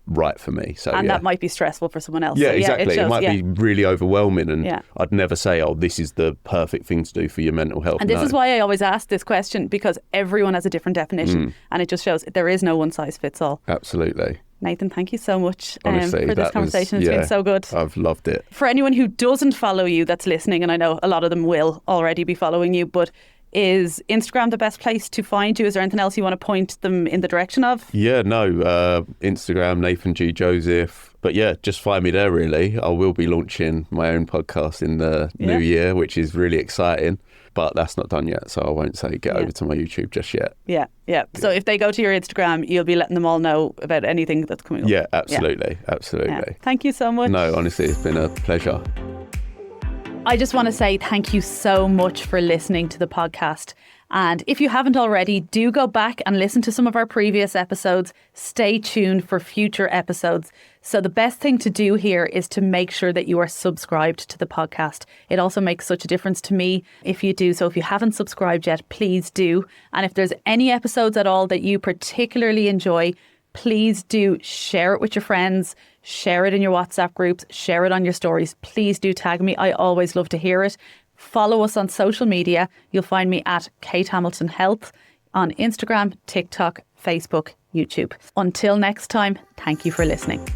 right for me. So that might be stressful for someone else. Yeah, so, exactly. It might be really overwhelming, and I'd never say, oh, this is the perfect thing to do for your mental health. And this is why I always ask this question, because everyone has a different definition, and it just shows there is no one size fits all. Absolutely. Nathan, thank you so much Honestly, for this conversation. It's been so good. I've loved it. For anyone who doesn't follow you that's listening, and I know a lot of them will already be following you, but is Instagram the best place to find you? Is there anything else you want to point them in the direction of? Yeah, no. Instagram, Nathan G. Joseph. But yeah, just find me there, really. I will be launching my own podcast in the new year, which is really exciting. But that's not done yet, so I won't say get over to my YouTube just yet. Yeah. So if they go to your Instagram, you'll be letting them all know about anything that's coming up. Yeah, absolutely. Yeah. Thank you so much. No, honestly, it's been a pleasure. I just want to say thank you so much for listening to the podcast. And if you haven't already, do go back and listen to some of our previous episodes. Stay tuned for future episodes. So the best thing to do here is to make sure that you are subscribed to the podcast. It also makes such a difference to me if you do. So if you haven't subscribed yet, please do. And if there's any episodes at all that you particularly enjoy, please do share it with your friends, share it in your WhatsApp groups, share it on your stories. Please do tag me. I always love to hear it. Follow us on social media. You'll find me at Kate Hamilton Health on Instagram, TikTok, Facebook, YouTube. Until next time, thank you for listening.